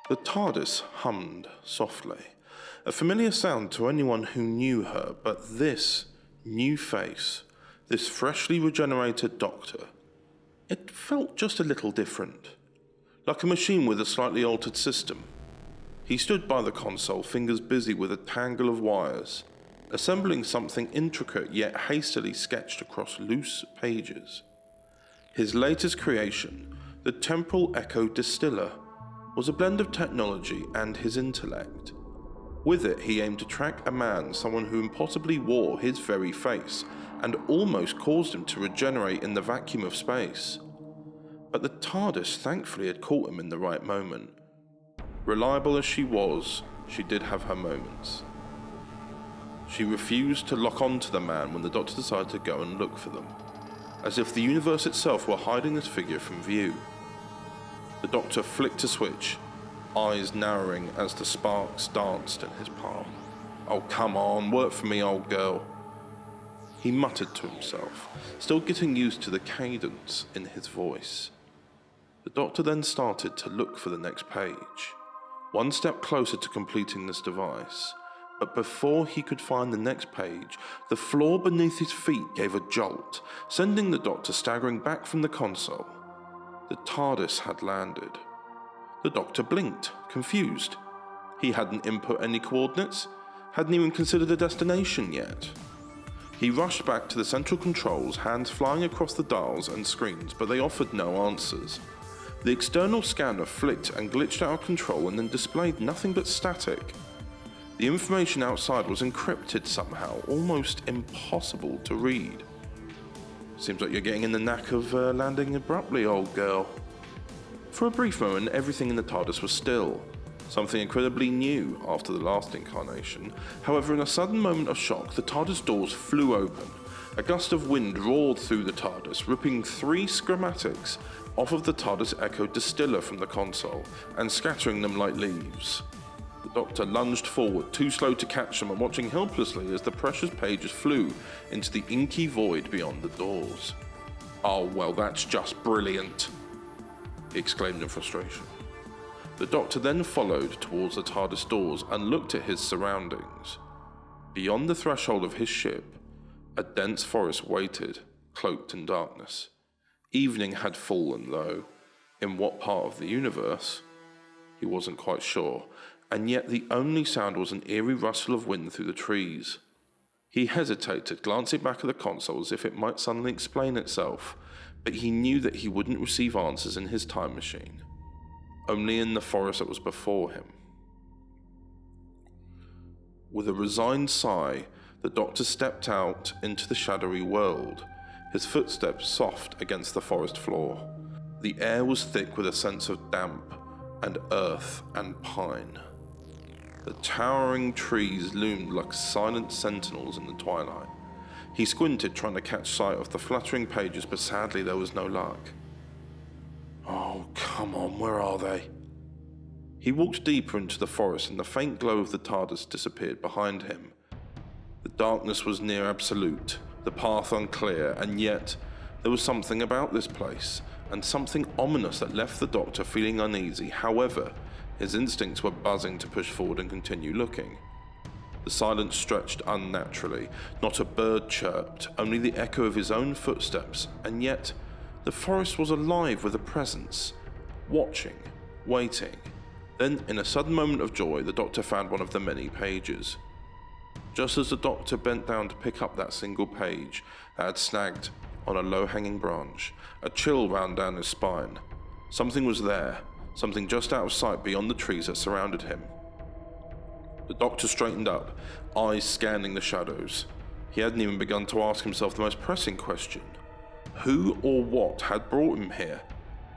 The TARDIS hummed softly, a familiar sound to anyone who knew her, but this new face, this freshly regenerated Doctor, it felt just a little different, like a machine with a slightly altered system. He stood by the console, fingers busy with a tangle of wires, assembling something intricate yet hastily sketched across loose pages. His latest creation, the Temporal Echo Distiller, was a blend of technology and his intellect. With it, he aimed to track a man, someone who impossibly wore his very face, and almost caused him to regenerate in the vacuum of space. But the TARDIS thankfully had caught him in the right moment. Reliable as she was, she did have her moments. She refused to lock on to the man when the Doctor decided to go and look for them, as if the universe itself were hiding this figure from view. The Doctor flicked a switch, eyes narrowing as the sparks danced in his palm. "Oh, come on, work for me, old girl," he muttered to himself, still getting used to the cadence in his voice. The Doctor then started to look for the next page, one step closer to completing this device, but before he could find the next page, the floor beneath his feet gave a jolt, sending the Doctor staggering back from the console. The TARDIS had landed. The Doctor blinked, confused. He hadn't input any coordinates, hadn't even considered a destination yet. He rushed back to the central controls, hands flying across the dials and screens, but they offered no answers. The external scanner flicked and glitched out of control and then displayed nothing but static. The information outside was encrypted somehow, almost impossible to read. "Seems like you're getting in the knack of landing abruptly, old girl." For a brief moment, everything in the TARDIS was still, something incredibly new after the last incarnation. However, in a sudden moment of shock, the TARDIS doors flew open. A gust of wind roared through the TARDIS, ripping 3 schematics off of the TARDIS Echo Distiller from the console and scattering them like leaves. The Doctor lunged forward, too slow to catch them, and watching helplessly as the precious pages flew into the inky void beyond the doors. "Oh, well, that's just brilliant," he exclaimed in frustration. The Doctor then followed towards the TARDIS doors and looked at his surroundings. Beyond the threshold of his ship, a dense forest waited, cloaked in darkness. Evening had fallen, though in what part of the universe, he wasn't quite sure, and yet the only sound was an eerie rustle of wind through the trees. He hesitated, glancing back at the console as if it might suddenly explain itself, but he knew that he wouldn't receive answers in his time machine, only in the forest that was before him. With a resigned sigh, the Doctor stepped out into the shadowy world, his footsteps soft against the forest floor. The air was thick with a sense of damp and earth and pine. The towering trees loomed like silent sentinels in the twilight. He squinted, trying to catch sight of the fluttering pages, but sadly there was no luck. "Oh, come on, where are they?" He walked deeper into the forest, and the faint glow of the TARDIS disappeared behind him. The darkness was near absolute, the path unclear, and yet there was something about this place, and something ominous that left the Doctor feeling uneasy. However, his instincts were buzzing to push forward and continue looking. The silence stretched unnaturally. Not a bird chirped, only the echo of his own footsteps, and yet the forest was alive with a presence, watching, waiting. Then, in a sudden moment of joy, the Doctor found one of the many pages. Just as the Doctor bent down to pick up that single page that had snagged on a low-hanging branch, a chill ran down his spine. Something was there, something just out of sight beyond the trees that surrounded him. The doctor straightened up, eyes scanning the shadows. He hadn't even begun to ask himself the most pressing question. Who or what had brought him here?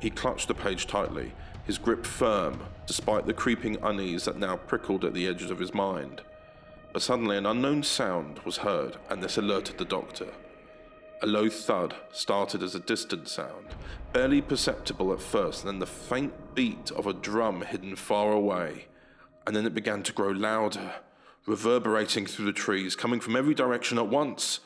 He clutched the page tightly, his grip firm, despite the creeping unease that now prickled at the edges of his mind. But suddenly an unknown sound was heard, and this alerted the doctor. A low thud started as a distant sound, barely perceptible at first, and then the faint beat of a drum hidden far away. And then it began to grow louder, reverberating through the trees, coming from every direction at once.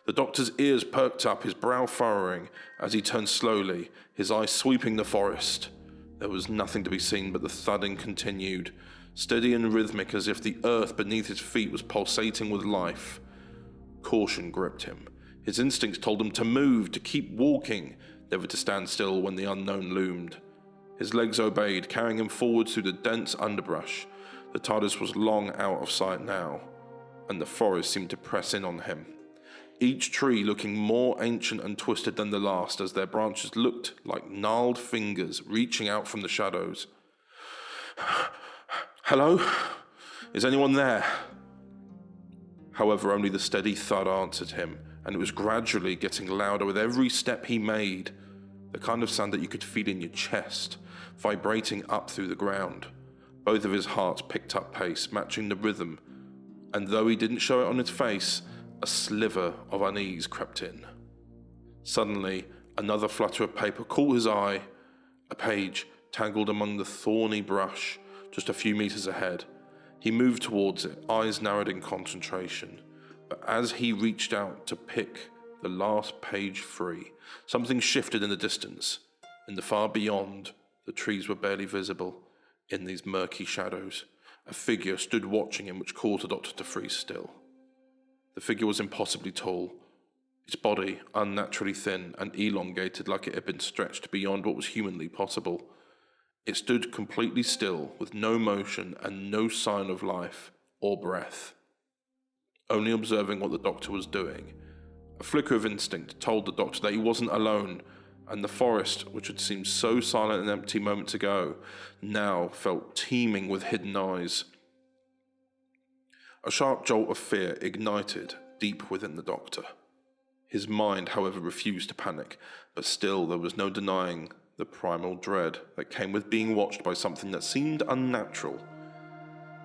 The doctor's ears perked up, his brow furrowing, as he turned slowly, his eyes sweeping the forest. There was nothing to be seen, but the thudding continued, steady and rhythmic as if the earth beneath his feet was pulsating with life. Caution gripped him. His instincts told him to move, to keep walking, never to stand still when the unknown loomed. His legs obeyed, carrying him forward through the dense underbrush. The TARDIS was long out of sight now, and the forest seemed to press in on him. Each tree looking more ancient and twisted than the last, as their branches looked like gnarled fingers reaching out from the shadows. Hello? Is anyone there? However, only the steady thud answered him, and it was gradually getting louder with every step he made, the kind of sound that you could feel in your chest, vibrating up through the ground. Both of his hearts picked up pace, matching the rhythm, and though he didn't show it on his face, a sliver of unease crept in. Suddenly, another flutter of paper caught his eye, a page tangled among the thorny brush just a few meters ahead. He moved towards it, eyes narrowed in concentration, but as he reached out to pick the last page free, something shifted in the distance. In the far beyond, the trees were barely visible. In these murky shadows, a figure stood watching him, which caused the doctor to freeze still. The figure was impossibly tall, its body unnaturally thin and elongated like it had been stretched beyond what was humanly possible. It stood completely still, with no motion and no sign of life or breath, only observing what the doctor was doing. A flicker of instinct told the doctor that he wasn't alone, and the forest, which had seemed so silent and empty moments ago, now felt teeming with hidden eyes. A sharp jolt of fear ignited deep within the doctor. His mind, however, refused to panic, but still there was no denying the primal dread that came with being watched by something that seemed unnatural.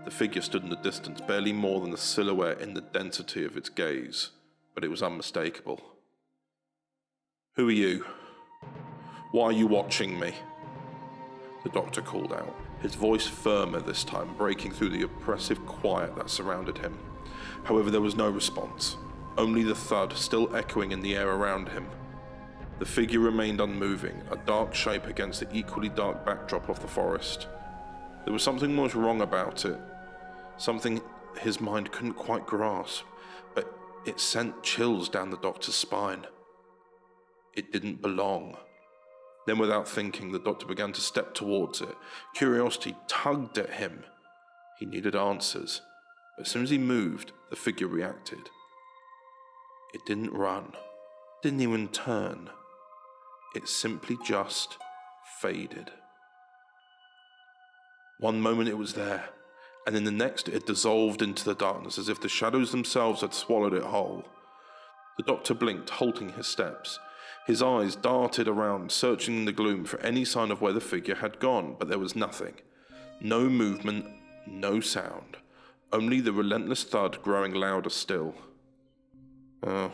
The figure stood in the distance, barely more than a silhouette in the density of its gaze, but it was unmistakable. "Who are you? Why are you watching me?" The doctor called out, his voice firmer this time, breaking through the oppressive quiet that surrounded him. However, there was no response, only the thud still echoing in the air around him. The figure remained unmoving, a dark shape against the equally dark backdrop of the forest. There was something most wrong about it, something his mind couldn't quite grasp, but it sent chills down the doctor's spine. It didn't belong. Then, without thinking, the doctor began to step towards it. Curiosity tugged at him. He needed answers, but as soon as he moved, the figure reacted. It didn't run, didn't even turn. It simply just faded. One moment it was there, and in the next it had dissolved into the darkness as if the shadows themselves had swallowed it whole. The doctor blinked, halting his steps. His eyes darted around, searching in the gloom for any sign of where the figure had gone, but there was nothing. No movement, no sound, only the relentless thud growing louder still. "Oh,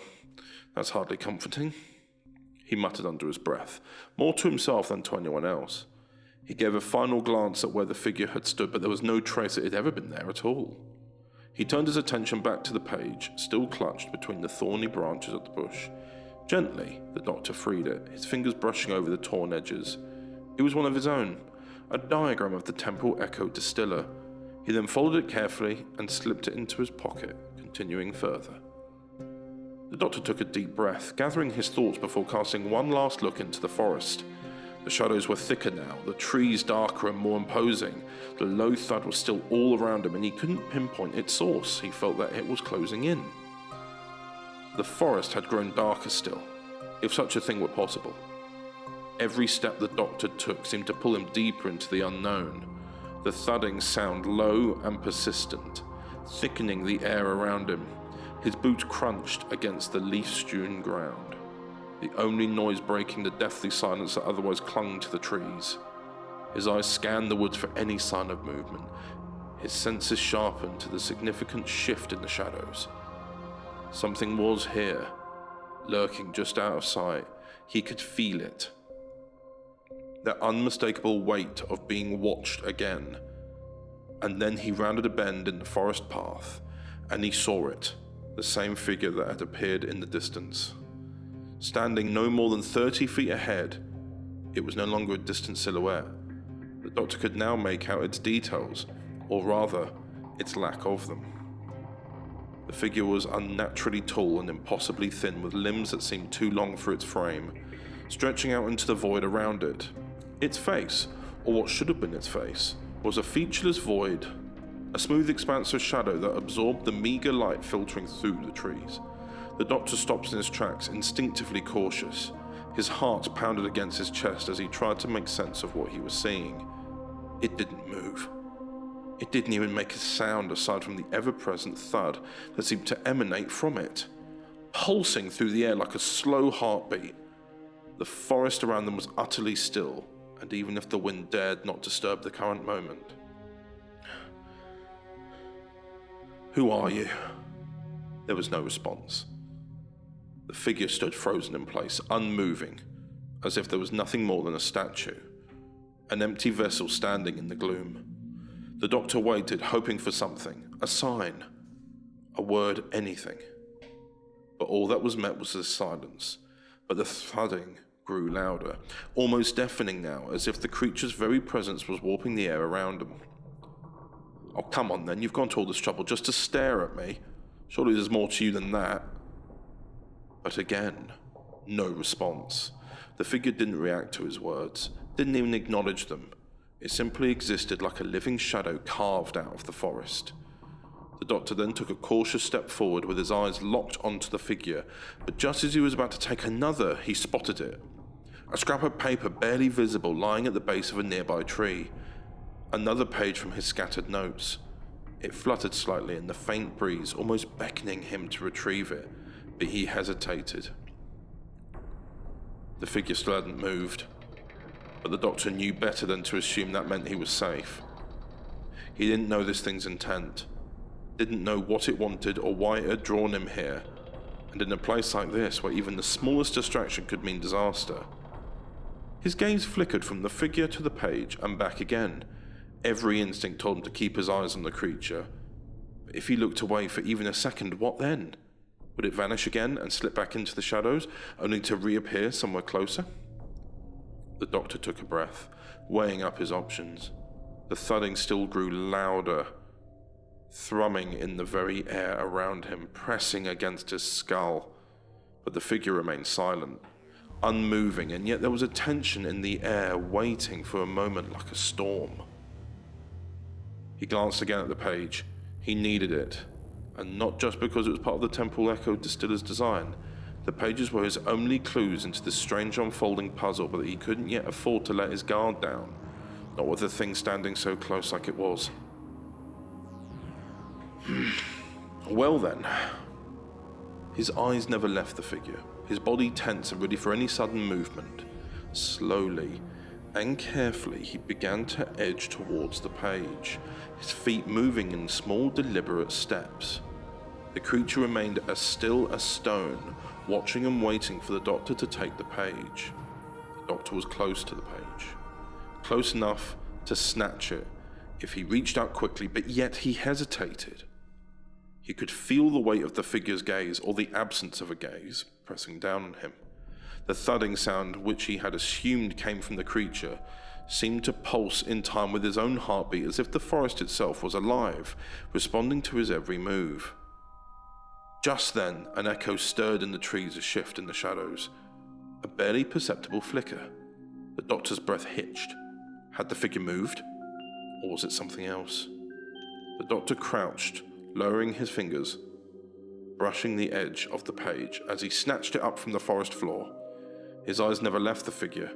that's hardly comforting," he muttered under his breath, more to himself than to anyone else. He gave a final glance at where the figure had stood, but there was no trace it had ever been there at all. He turned his attention back to the page, still clutched between the thorny branches of the bush. Gently, the doctor freed it, his fingers brushing over the torn edges. It was one of his own, a diagram of the Temple Echo Distiller. He then folded it carefully and slipped it into his pocket, continuing further. The doctor took a deep breath, gathering his thoughts before casting one last look into the forest. The shadows were thicker now, the trees darker and more imposing. The low thud was still all around him, and he couldn't pinpoint its source. He felt that it was closing in. The forest had grown darker still, if such a thing were possible. Every step the doctor took seemed to pull him deeper into the unknown, the thudding sound low and persistent, thickening the air around him. His boots crunched against the leaf-strewn ground, the only noise breaking the deathly silence that otherwise clung to the trees. His eyes scanned the woods for any sign of movement, his senses sharpened to the significant shift in the shadows. Something was here, lurking just out of sight. He could feel it. That unmistakable weight of being watched again. And then he rounded a bend in the forest path, and he saw it, the same figure that had appeared in the distance. Standing no more than 30 feet ahead, it was no longer a distant silhouette. The Doctor could now make out its details, or rather, its lack of them. The figure was unnaturally tall and impossibly thin, with limbs that seemed too long for its frame, stretching out into the void around it. Its face, or what should have been its face, was a featureless void, a smooth expanse of shadow that absorbed the meagre light filtering through the trees. The Doctor stopped in his tracks, instinctively cautious. His heart pounded against his chest as he tried to make sense of what he was seeing. It didn't move. It didn't even make a sound aside from the ever-present thud that seemed to emanate from it, pulsing through the air like a slow heartbeat. The forest around them was utterly still, and even if the wind dared not disturb the current moment. "Who are you?" There was no response. The figure stood frozen in place, unmoving, as if there was nothing more than a statue, an empty vessel standing in the gloom. The Doctor waited, hoping for something, a sign, a word, anything. But all that was met was the silence, but the thudding grew louder, almost deafening now, as if the creature's very presence was warping the air around him. "Oh, come on then, you've gone to all this trouble just to stare at me. Surely there's more to you than that." But again, no response. The figure didn't react to his words, didn't even acknowledge them. It simply existed like a living shadow carved out of the forest. The Doctor then took a cautious step forward with his eyes locked onto the figure, but just as he was about to take another, he spotted it. A scrap of paper barely visible lying at the base of a nearby tree. Another page from his scattered notes. It fluttered slightly in the faint breeze, almost beckoning him to retrieve it, but he hesitated. The figure still hadn't moved, but the Doctor knew better than to assume that meant he was safe. He didn't know this thing's intent, didn't know what it wanted or why it had drawn him here, and in a place like this where even the smallest distraction could mean disaster. His gaze flickered from the figure to the page and back again. Every instinct told him to keep his eyes on the creature. But if he looked away for even a second, what then? Would it vanish again and slip back into the shadows, only to reappear somewhere closer? The Doctor took a breath, weighing up his options. The thudding still grew louder, thrumming in the very air around him, pressing against his skull. But the figure remained silent, unmoving, and yet there was a tension in the air, waiting for a moment like a storm. He glanced again at the page. He needed it, and not just because it was part of the Temporal Echo Distiller's design. The pages were his only clues into this strange unfolding puzzle, but he couldn't yet afford to let his guard down, not with the thing standing so close like it was. Well then. His eyes never left the figure, his body tense and ready for any sudden movement. Slowly and carefully he began to edge towards the page, his feet moving in small deliberate steps. The creature remained as still as stone, watching and waiting for the Doctor to take the page. The Doctor was close to the page, close enough to snatch it if he reached out quickly, but yet he hesitated. He could feel the weight of the figure's gaze, or the absence of a gaze, pressing down on him. The thudding sound, which he had assumed came from the creature, seemed to pulse in time with his own heartbeat, as if the forest itself was alive, responding to his every move. Just then, an echo stirred in the trees, a shift in the shadows. A barely perceptible flicker. The Doctor's breath hitched. Had the figure moved? Or was it something else? The Doctor crouched, lowering his fingers, brushing the edge of the page as he snatched it up from the forest floor. His eyes never left the figure,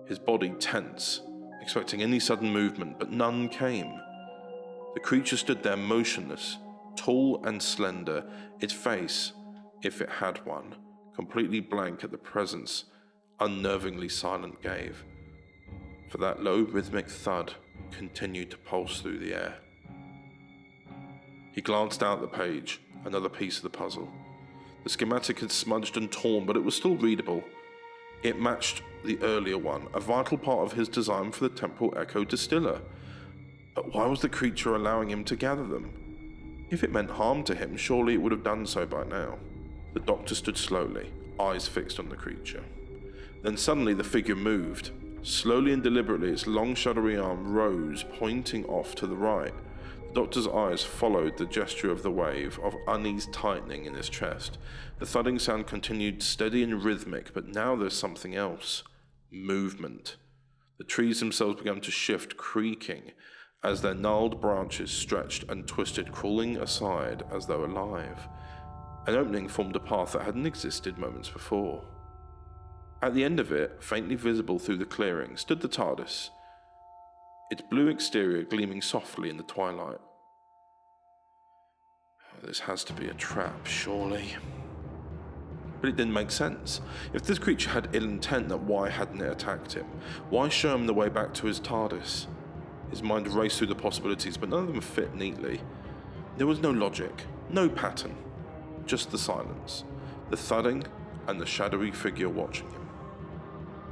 his body tense, expecting any sudden movement, but none came. The creature stood there motionless, tall and slender, its face, if it had one, completely blank at the presence unnervingly silent gave. For that low rhythmic thud continued to pulse through the air. He glanced out the page, another piece of the puzzle. The schematic had smudged and torn, but it was still readable. It matched the earlier one, a vital part of his design for the Temporal Echo Distiller. But why was the creature allowing him to gather them? If it meant harm to him, surely it would have done so by now. The Doctor stood slowly, eyes fixed on the creature. Then suddenly the figure moved. Slowly and deliberately, its long shadowy arm rose, pointing off to the right. The Doctor's eyes followed the gesture of the wave, of unease tightening in his chest. The thudding sound continued steady and rhythmic, but now there's something else. Movement. The trees themselves began to shift, creaking, as their gnarled branches stretched and twisted, crawling aside as though alive. An opening formed a path that hadn't existed moments before. At the end of it, faintly visible through the clearing, stood the TARDIS, its blue exterior gleaming softly in the twilight. This has to be a trap, surely. But it didn't make sense. If this creature had ill intent, then why hadn't it attacked him? Why show him the way back to his TARDIS? His mind raced through the possibilities, but none of them fit neatly. There was no logic, no pattern, just the silence, the thudding, and the shadowy figure watching him.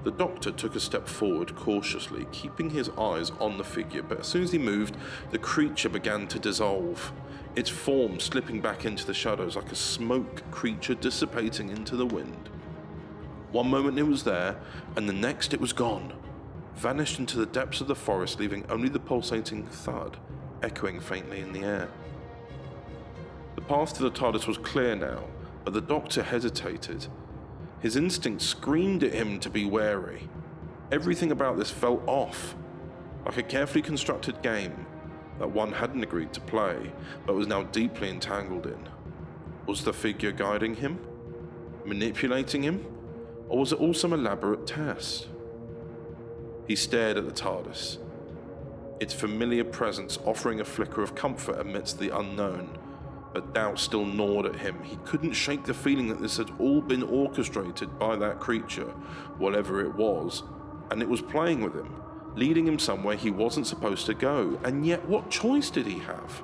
The Doctor took a step forward cautiously, keeping his eyes on the figure, but as soon as he moved, the creature began to dissolve, its form slipping back into the shadows like a smoke creature dissipating into the wind. One moment it was there, and the next it was gone, vanished into the depths of the forest, leaving only the pulsating thud echoing faintly in the air. The path to the TARDIS was clear now, but the Doctor hesitated. His instinct screamed at him to be wary. Everything about this felt off, like a carefully constructed game that one hadn't agreed to play, but was now deeply entangled in. Was the figure guiding him? Manipulating him? Or was it all some elaborate test? He stared at the TARDIS, its familiar presence offering a flicker of comfort amidst the unknown. But doubt still gnawed at him. He couldn't shake the feeling that this had all been orchestrated by that creature, whatever it was, and it was playing with him, leading him somewhere he wasn't supposed to go. And yet, what choice did he have?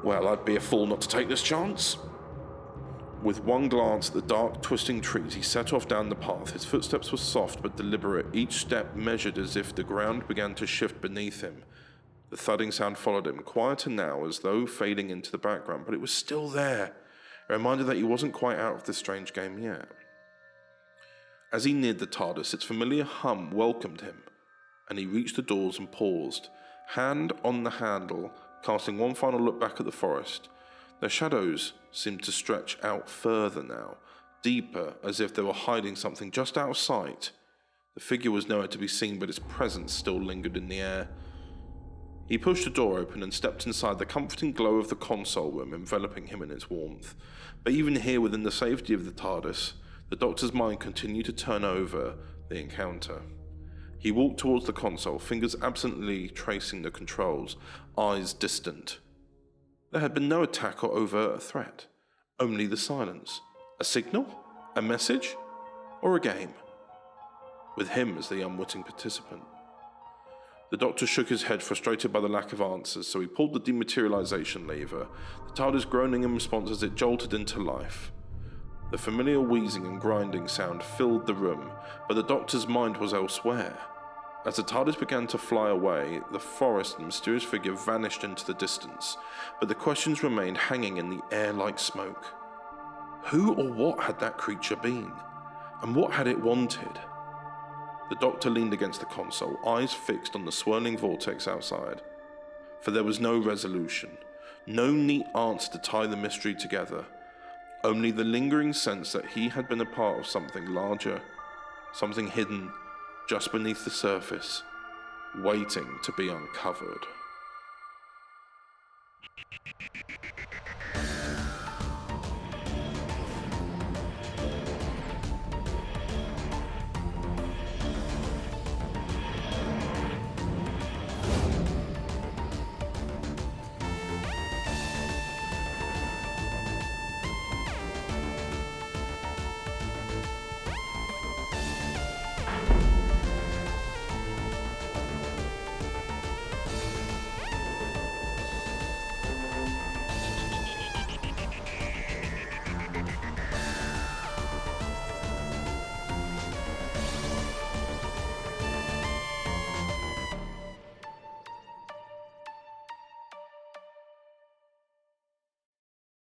Well, I'd be a fool not to take this chance. With one glance at the dark, twisting trees, he set off down the path. His footsteps were soft but deliberate, each step measured as if the ground began to shift beneath him. The thudding sound followed him, quieter now as though fading into the background, but it was still there, a reminder that he wasn't quite out of this strange game yet. As he neared the TARDIS, its familiar hum welcomed him, and he reached the doors and paused, hand on the handle, casting one final look back at the forest. Their shadows seemed to stretch out further now, deeper, as if they were hiding something just out of sight. The figure was nowhere to be seen, but its presence still lingered in the air. He pushed the door open and stepped inside, the comforting glow of the console room enveloping him in its warmth. But even here, within the safety of the TARDIS, the Doctor's mind continued to turn over the encounter. He walked towards the console, fingers absently tracing the controls, eyes distant. There had been no attack or overt threat, only the silence. A signal? A message? Or a game? With him as the unwitting participant. The Doctor shook his head, frustrated by the lack of answers, so he pulled the dematerialization lever, the TARDIS groaning in response as it jolted into life. The familiar wheezing and grinding sound filled the room, but the Doctor's mind was elsewhere. As the TARDIS began to fly away, the forest and mysterious figure vanished into the distance, but the questions remained hanging in the air like smoke. Who or what had that creature been? And what had it wanted? The Doctor leaned against the console, eyes fixed on the swirling vortex outside. For there was no resolution, no neat answer to tie the mystery together, only the lingering sense that he had been a part of something larger, something hidden just beneath the surface, waiting to be uncovered.